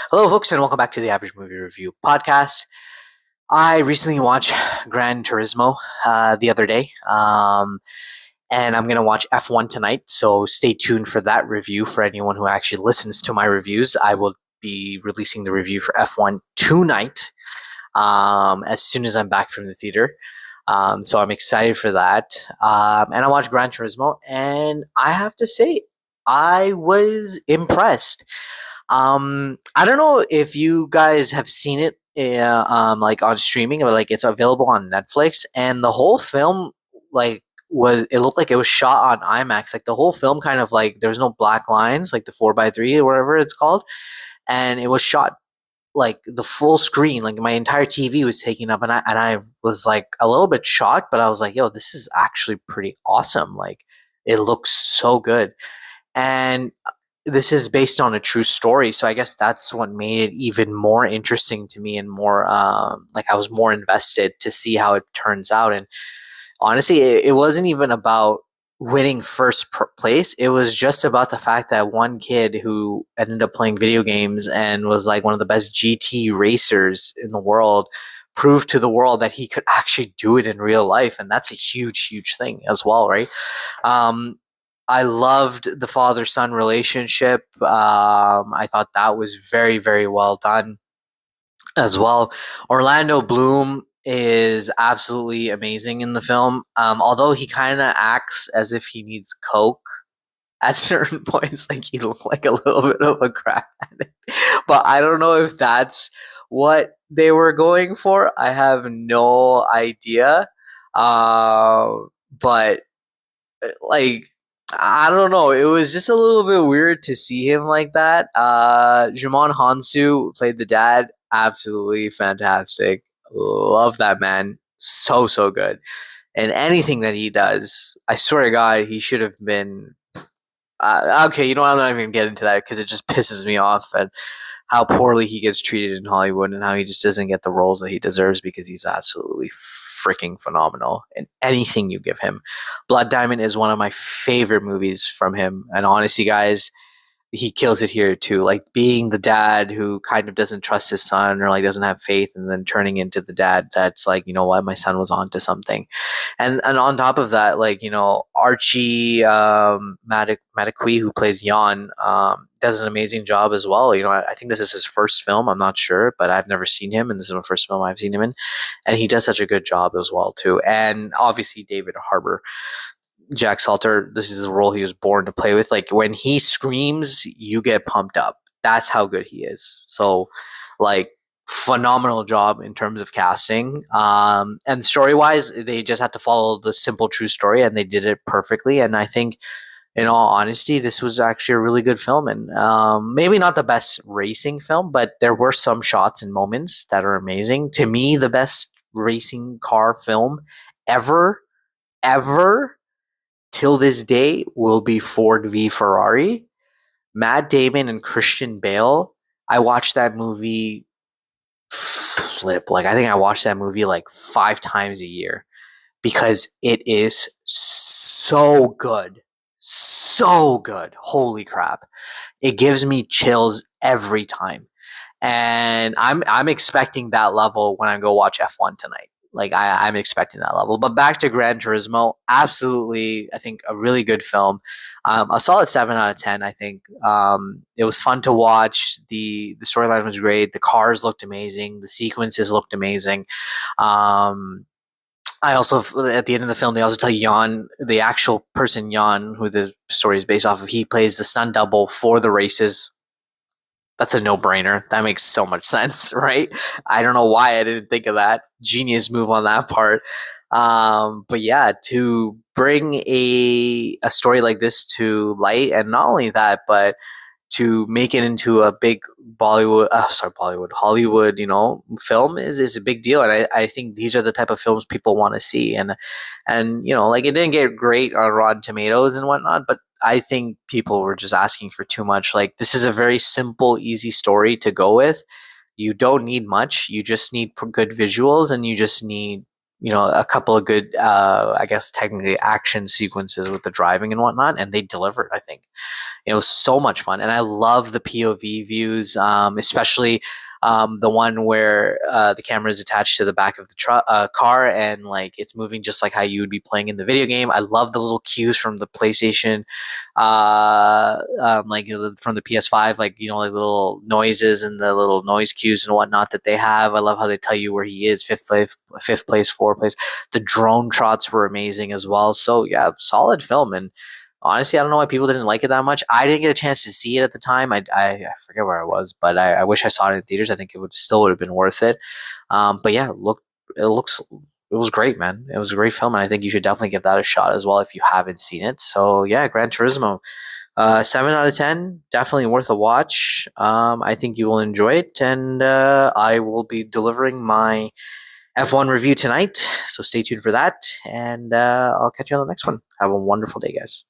Hello, folks, and welcome back to the Average Movie Review podcast. I recently watched Gran Turismo the other day, and I'm going to watch F1 tonight, so stay tuned for that review. For anyone who actually listens to my reviews, I will be releasing the review for F1 tonight as soon as I'm back from the theater. So I'm excited for that. And I watched Gran Turismo, and I have to say, I was impressed. I don't know if you guys have seen it, like on streaming, but like it's available on Netflix, and the whole film, like, was it looked like it was shot on IMAX. Like the whole film, kind of like there was no black lines, like the 4:3 or whatever it's called, and it was shot like the full screen, like my entire TV was taking up, and I was like a little bit shocked, but I was like, yo, this is actually pretty awesome. Like it looks so good, and this is based on a true story, so I guess that's what made it even more interesting to me and more like I was more invested to see how it turns out. And honestly, it wasn't even about winning place. It was just about the fact that one kid who ended up playing video games and was like one of the best GT racers in the world proved to the world that he could actually do it in real life, and that's a huge thing as well, right? um I loved the father son relationship. I thought that was very well done as well. Orlando Bloom is absolutely amazing in the film. Although he kind of acts as if he needs coke at certain points, like he looks like a little bit of a crack addict. But I don't know if that's what they were going for. I have no idea. But like, I don't know. It was just a little bit weird to see him like that. Jimon Hansu played the dad. Absolutely fantastic. Love that man. So good. And anything that he does, I swear to God, he should have been. Okay, you know what? I'm not even gonna get into that because it just pisses me off and how poorly he gets treated in Hollywood and how he just doesn't get the roles that he deserves because he's absolutely freaking phenomenal in anything you give him. Blood Diamond is one of my favorite movies from him, and honestly, guys, he kills it here too. Like being the dad who kind of doesn't trust his son or like doesn't have faith, and then turning into the dad that's like, you know what, my son was on to something. And on top of that, like, you know, Archie Madekwe, who plays Jan, does an amazing job as well. You know, I think this is his first film. I'm not sure, but I've never seen him, and this is the first film I've seen him in, and he does such a good job as well too. And obviously David Harbour, Jack Salter, this is the role he was born to play with. Like when he screams, you get pumped up. That's how good he is. So, like, phenomenal job in terms of casting. And story wise, they just had to follow the simple true story, and they did it perfectly. And I think, in all honesty, this was actually a really good film, and maybe not the best racing film, but there were some shots and moments that are amazing. To me, the best racing car film ever, ever till this day will be Ford v Ferrari. Matt Damon and Christian Bale. I watched that movie flip. Like I think I watched that movie like 5 times a year because it is so good. So good. Holy crap. It gives me chills every time. And I'm expecting that level when I go watch F1 tonight. Like I'm expecting that level. But back to Gran Turismo, absolutely, I think a really good film. A solid 7 out of 10. I think it was fun to watch. The storyline was great. The cars looked amazing. The sequences looked amazing. Um, I also, at the end of the film, they also tell Jan, the actual person Jan, who the story is based off of, he plays the stunt double for the races. That's a no-brainer. That makes so much sense, right? I don't know why I didn't think of that. Genius move on that part. But yeah, to bring a story like this to light, and not only that, but to make it into a big Hollywood, you know, film is a big deal, and I think these are the type of films people want to see, and you know, like it didn't get great on Rotten Tomatoes and whatnot, but I think people were just asking for too much. Like this is a very simple, easy story to go with. You don't need much. You just need good visuals, and you just need a couple of good, I guess technically action sequences with the driving and whatnot, and they delivered. I think it was so much fun, and I love the POV views, especially the one where the camera is attached to the back of the car, and like it's moving just like how you would be playing in the video game. I love the little cues from the PlayStation, like from the PS5, like like little noises and the little noise cues and whatnot that they have. I love how they tell you where he is, fifth place, fourth place. The drone shots were amazing as well. So yeah, solid film. And honestly, I don't know why people didn't like it that much. I didn't get a chance to see it at the time. I forget where I was, but I wish I saw it in theaters. I think it would have been worth it. But yeah, it was great, man. It was a great film, and I think you should definitely give that a shot as well if you haven't seen it. So yeah, Gran Turismo, 7 out of 10, definitely worth a watch. I think you will enjoy it, and I will be delivering my F1 review tonight. So stay tuned for that, and I'll catch you on the next one. Have a wonderful day, guys.